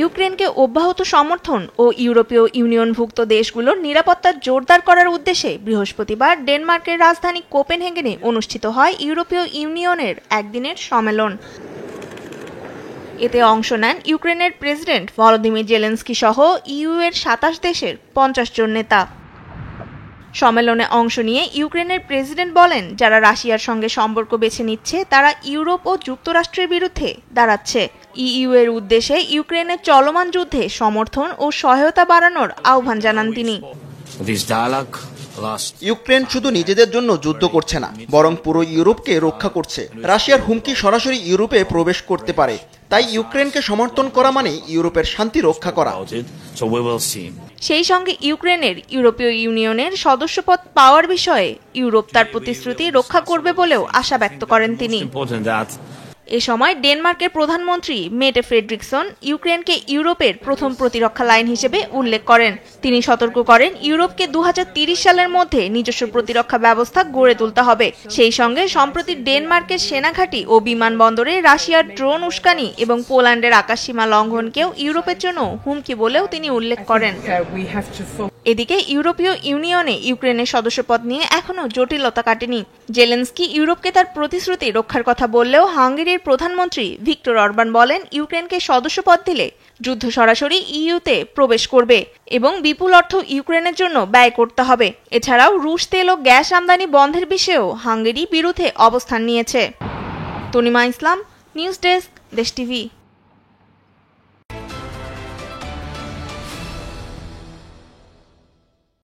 ইউক্রেনকে অব্যাহত সমর্থন ও ইউরোপীয় ইউনিয়নভুক্ত দেশগুলোর নিরাপত্তা জোরদার করার উদ্দেশ্যে বৃহস্পতিবার ডেনমার্কের রাজধানী কোপেনহেগেনে অনুষ্ঠিত হয় ইউরোপীয় ইউনিয়নের একদিনের সম্মেলন। এতে অংশ নেন ইউক্রেনের প্রেসিডেন্ট ভলোদিমির জেলেনস্কি সহ ইইউ-এর ২৭ দেশের ৫০ জন নেতা। সম্মেলনে অংশ নিয়ে ইউক্রেনের প্রেসিডেন্ট বলেন, যারা রাশিয়ার সঙ্গে সম্পর্ক বেছে নিচ্ছে তারা ইউরোপ ও যুক্তরাষ্ট্রের বিরুদ্ধে দাঁড়াচ্ছে। ইইউ-এর উদ্দেশ্যে ইউক্রেনের চলমান যুদ্ধে সমর্থন ও সহায়তা বাড়ানোর আহ্বান জানান তিনি। ইউক্রেন শুধু নিজেদের জন্য যুদ্ধ করছে না, বরং পুরো ইউরোপকে রক্ষা করছে। রাশিয়ার হুমকি সরাসরি ইউরোপে প্রবেশ করতে পারে, তাই ইউক্রেনকে সমর্থন করা মানে ইউরোপের শান্তি রক্ষা করা। সেই সঙ্গে ইউক্রেনের ইউরোপীয় ইউনিয়নের সদস্যপদ পাওয়ার বিষয়ে ইউরোপ তার প্রতিশ্রুতি রক্ষা করবে বলেও আশা ব্যক্ত করেন তিনি। এ সময় ডেনমার্কের প্রধানমন্ত্রী মেটে ফ্রেডরিকসন ইউক্রেনকে ইউরোপের প্রথম প্রতিরক্ষা লাইন হিসেবে উল্লেখ করেন। তিনি সতর্ক করেন, ইউরোপকে ২০৩০ সালের মধ্যে নিজস্ব প্রতিরক্ষা ব্যবস্থা গড়ে তুলতে হবে। সেই সঙ্গে সম্প্রতি ডেনমার্কের সেনাঘাঁটি ও বিমানবন্দরে রাশিয়ার ড্রোন উস্কানি এবং পোল্যান্ডের আকাশসীমা লঙ্ঘনকেও ইউরোপের জন্য হুমকি বলেও তিনি উল্লেখ করেন। এদিকে ইউরোপীয় ইউনিয়নে ইউক্রেনের সদস্যপদ নিয়ে এখনও জটিলতা কাটেনি। জেলেনস্কি ইউরোপকে তার প্রতিশ্রুতি রক্ষার কথা বললেও হাঙ্গেরির প্রধানমন্ত্রী ভিক্টর অরবান বলেন, ইউক্রেনকে সদস্যপদ দিলে যুদ্ধ সরাসরি ইইউতে প্রবেশ করবে এবং বিপুল অর্থ ইউক্রেনের জন্য ব্যয় করতে হবে। এছাড়াও রুশ তেল ও গ্যাস আমদানি বন্ধের বিষয়েও হাঙ্গেরি বিরুদ্ধে অবস্থান নিয়েছে। তনিমা ইসলাম, নিউজ ডেস্ক, দেশ টিভি।